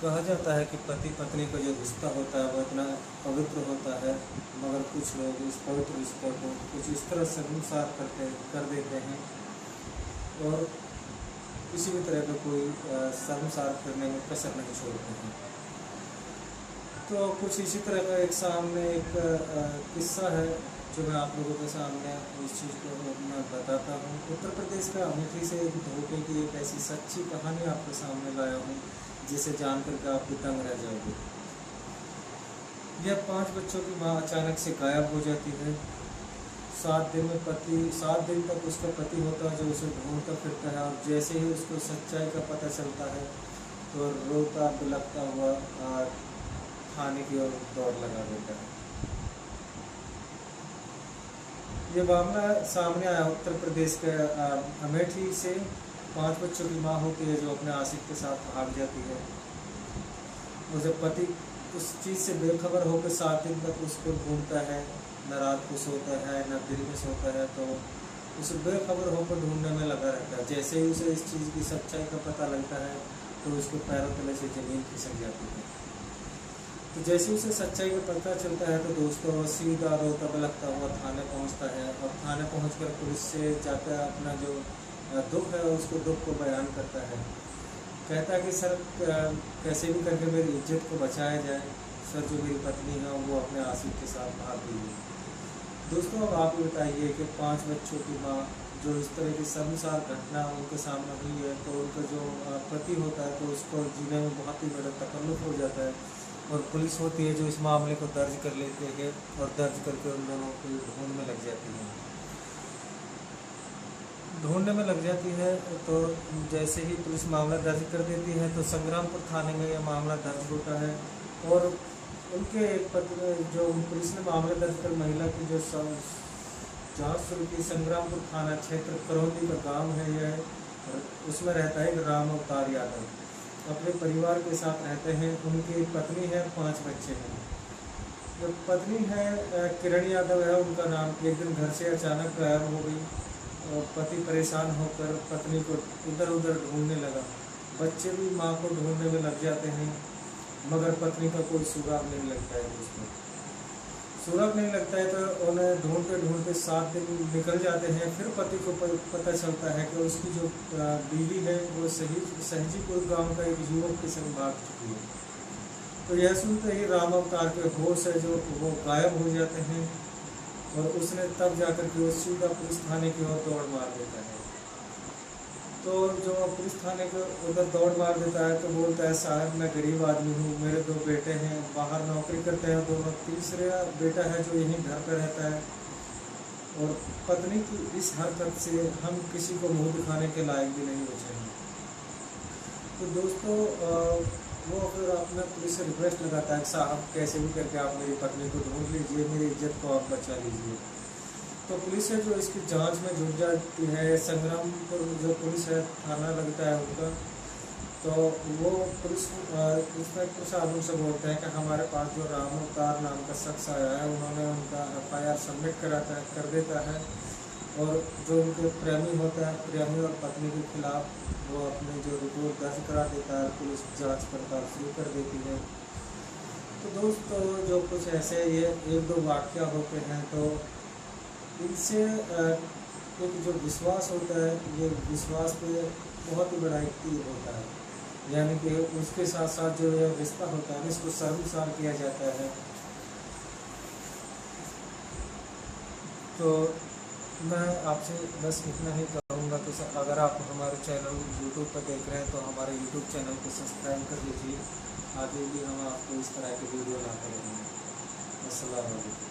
कहा जाता है कि पति पत्नी का जो रिश्ता होता है वो इतना पवित्र होता है, मगर कुछ लोग इस पवित्र रिश्ते को कुछ इस तरह शर्मसार कर देते हैं और किसी भी तरह का कोई शर्मसार करने में कसर नहीं छोड़ते हैं। तो कुछ इसी तरह का एक सामने एक किस्सा है जो मैं आप लोगों के सामने इस चीज़ को मैं बताता हूँ। उत्तर प्रदेश का अमेठी से एक धोखे की एक ऐसी सच्ची कहानी आपके सामने लाया हूँ जिसे जान करके आप भी दंग रह जाओगे। यह 5 बच्चों की माँ अचानक से गायब हो जाती है। 7 दिन तक उसका पति होता है जो उसे ढूंढता फिरता है, और जैसे ही उसको सच्चाई का पता चलता है तो रोता बिलखता हुआ थाने की ओर दौड़ लगा देता है। ये मामला सामने आया उत्तर प्रदेश के अमेठी से। 5 बच्चों की माँ होती है जो अपने आशिक के साथ भाग जाती है, और जब पति उस चीज़ से बेखबर होकर 7 दिन तक उसको ढूंढता है, न रात को सोता है न दिन में सोता है, तो उसे बेखबर होकर ढूंढने में लगा रहता है। जैसे ही उसे इस चीज़ की सच्चाई का पता लगता है तो उसके पैरों तले से ज़मीन खिसक जाती है। तो जैसे उसे सच्चाई का पता चलता है तो दोस्तों सीधा रोता बिलखता हुआ थाने पहुंचता है, और थाने पहुंचकर पुलिस से जाकर अपना जो दुख है उसको दुख को बयान करता है। कहता है कि सर कैसे भी करके मेरी इज्जत को बचाया जाए। सर जो मेरी पत्नी है वो अपने आशिक के साथ भाग गई है। दोस्तों अब आप बताइए कि 5 बच्चों की माँ जो इस तरह की शर्मसार घटना उनके सामने हुई है, तो उनका जो पति होता है तो उसको जीने में बहुत ही बड़ा तकल्लुफ़ हो जाता है, और पुलिस होती है जो इस मामले को दर्ज कर लेती है और दर्ज करके उन दोनों को ढूंढने लग जाती है। तो जैसे ही पुलिस मामला दर्ज कर देती है तो संग्रामपुर थाने में यह मामला दर्ज होता है, और उनके एक पत्र जो पुलिस ने मामला दर्ज कर महिला की जो जाँच शुरू की, संग्रामपुर थाना क्षेत्र करौंदी का गाँव है यह, उसमें रहता है राम अवतार यादव। अपने परिवार के साथ रहते हैं। उनकी पत्नी है, 5 बच्चे हैं। जो पत्नी है किरण यादव है उनका नाम, एक दिन घर से अचानक गायब हो गई, और पति परेशान होकर पत्नी को इधर उधर ढूंढने लगा। बच्चे भी माँ को ढूंढने में लग जाते हैं, मगर पत्नी का कोई सुराग नहीं लगता है। दोस्तों सुराग नहीं लगता है तो उन्हें ढूंढते ढूंढते 7 दिन निकल जाते हैं। फिर पति को पता चलता है कि उसकी जो बीवी है वो सहजीपुर गांव का एक युवक के संग भाग चुकी है। तो यह सुनते ही राम अवतार के होश है जो वो गायब हो जाते हैं, और उसने तब जाकर के वो सीधा पुलिस थाने की ओर दौड़ मार देता है। तो जो पुलिस थाने के उधर दौड़ मार देता है तो बोलता है साहब मैं गरीब आदमी हूँ, मेरे 2 बेटे हैं, बाहर नौकरी करते हैं दोनों, तीसरा बेटा है जो यहीं घर पर रहता है, और पत्नी की इस हरकत से हम किसी को मुंह दिखाने के लायक भी नहीं बचे हैं। तो दोस्तों वो फिर अपने पुलिस से रिक्वेस्ट लगाता है साहब कैसे भी करके आप मेरी पत्नी को ढूंढ लीजिए, मेरी इज्जत को आप बचा लीजिए। तो पुलिस है जो इसकी जांच में जुट जाती है। संग्रामपुर जो पुलिस है थाना लगता है उनका, तो वो पुलिस इंस्पेक्टर साहब उनसे बोलते हैं कि हमारे पास जो राम अवतार नाम का शख्स आया है, उन्होंने उनका FIR सबमिट कर देता है, और जो उनके प्रेमी होता है, प्रेमी और पत्नी के खिलाफ वो अपनी जो रिपोर्ट दर्ज करा देता है। पुलिस जांच पड़ताल शुरू कर देती है। तो दोस्तों जो कुछ ऐसे ये 1-2 वाक़या होते हैं, तो इनसे एक जो विश्वास होता है, ये विश्वास पे बहुत ही बड़ा एक तीर होता है, यानी कि उसके साथ साथ जो ये रिश्ता होता है इसको शर्मसार किया जाता है। तो मैं आपसे बस इतना ही कहूँगा कि अगर आप हमारे चैनल YouTube पर देख रहे हैं तो हमारे YouTube चैनल को सब्सक्राइब कर लीजिए। आगे भी हम आपको इस तरह के वीडियो लाते रहेंगे। अस्सलाम वालेकुम।